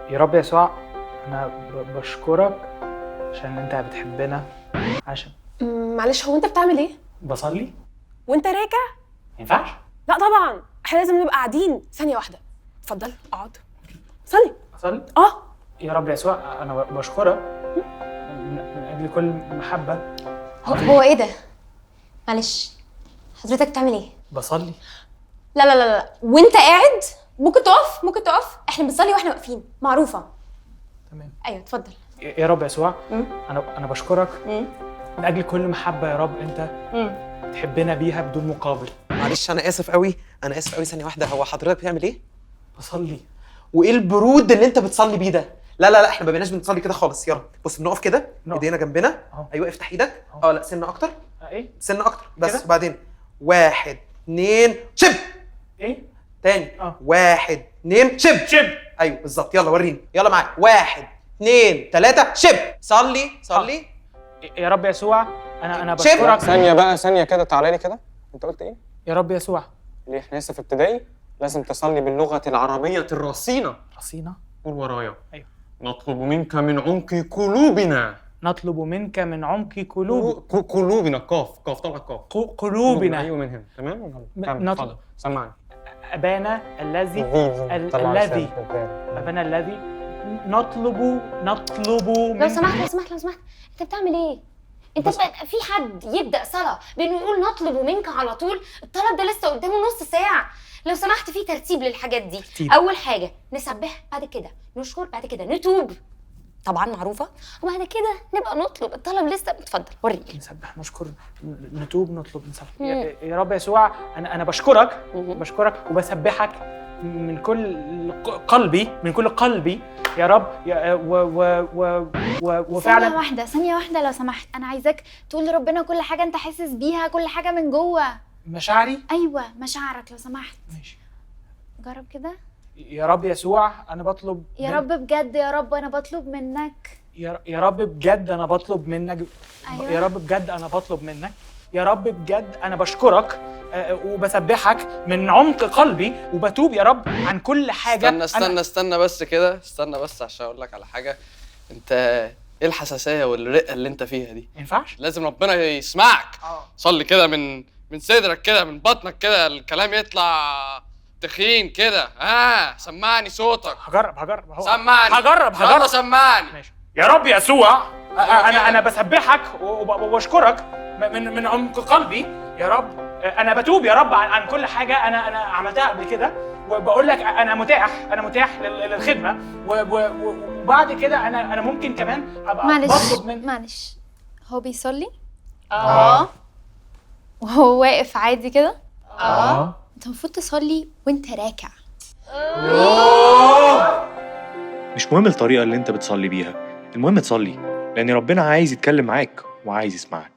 يا رب يسوع، أنا بشكرك عشان أنت بتحبنا. عشان معلش، هو انت بتعمل ايه؟ بصلي. وانت راجع؟ ما ينفعش؟ لا طبعا، احنا لازم نبقى قاعدين. ثانية واحدة، اتفضل اقعد صلي. أصلي؟ اه. يا رب يسوع، أنا بشكرك من أجل كل محبة. هو ايه ده؟ معلش، حضرتك بتعمل ايه؟ بصلي. لا لا لا لا، وانت قاعد ممكن تقف، ممكن تقف، احنا بنصلي واحنا واقفين، معروفه. تمام. ايوه اتفضل. يا رب يسوع، أنا بشكرك من أجل كل محبة يا رب أنت تحبنا بيها بدون مقابل. معلش انا اسف قوي، انا اسف قوي. ثانيه واحده، هو حضرتك بتعمل ايه؟ بصلي. وايه البرود اللي انت بتصلي بيه ده؟ لا لا لا، احنا ما بقيناش بنصلي كده خالص. يلا بص، بنقف كده، ايدينا جنبنا. ايوه افتح ايدك. لا سنه اكتر. إيه؟ سنه اكتر بس كده؟ وبعدين 1 2 شب. إيه؟ تاني 1 2 شب. شب. ايوه بالظبط. يلا وريني، يلا معاك. 1 2 3 شب. صلي صلي. يا رب يسوع، أنا شب. بشكرك. ثانية بقى، ثانية كده، تعالى لي كده. أنت قلت إيه؟ يا رب يسوع. ليه إحنا لسه في ابتدائي؟ لازم تصلي باللغة العربية الرصينة. رصينة. قول ورايا. أيوه. نطلب منك من عمق قلوبنا. نطلب منك من عمق قلوبنا. قاف طلع قاف. قلوبنا. أيوه من هنا. تمام؟ نطلب. سمعني. أبانا الذي أبانا الذي نطلب لو سمحت لو سمحت لو سمحت، انت بتعمل ايه؟ انت في حد يبدا صلاه بانه يقول نطلب منك على طول؟ الطلب ده لسه قدامه نص ساعه. لو سمحت في ترتيب للحاجات دي. ترتيب. اول حاجه نسبح، بعد كده نشكر، بعد كده نتوب، طبعا معروفه، وبعد كده نبقى نطلب. الطلب لسه. اتفضل وريني. نسبح، نشكر، نتوب، نطلب، نسبح. يا رب يسوع، أنا بشكرك وبسبحك من كل قلبي، من كل قلبي يا رب. وفعلا ثانية واحدة لو سمحت، أنا عايزاك تقول لربنا كل حاجة أنت حاسس بيها، كل حاجة من جوه. مشاعري. أيوة مشاعرك لو سمحت. ماشي. جرب كده. يا رب يسوع، أنا بطلب يا رب بجد، يا رب أنا بطلب منك. يا رب بجد أنا بطلب منك. أيوة. يا رب بجد أنا بطلب منك. يا رب بجد أنا بشكرك وبسبحك من عمق قلبي، وبتوب يا رب عن كل حاجة. استنى بس كده، استنى بس عشان أقول لك على حاجة. أنت إيه الحساسية والرقة اللي أنت فيها دي؟ ما ينفعش؟ لازم ربنا يسمعك. صلي كده من صدرك كده، من بطنك كده، الكلام يطلع تخين كده. سمعني صوتك. هجرب سمعني. هجرب. سمعني. ماشي. يا رب يسوع، انا بسبحك وبشكرك من عمق قلبي يا رب. انا بتوب يا رب عن كل حاجه انا عملتها قبل كده، وبقول لك انا متاح للخدمه. وبعد كده انا ممكن كمان ابقى بطلب من. معلش، هو بيصلي؟ وهو واقف عادي كده؟ انت المفروض تصلي وانت راكع. مش مهم الطريقة اللي انت بتصلي بيها، المهم تصلي، لأن ربنا عايز يتكلم معاك وعايز يسمعك.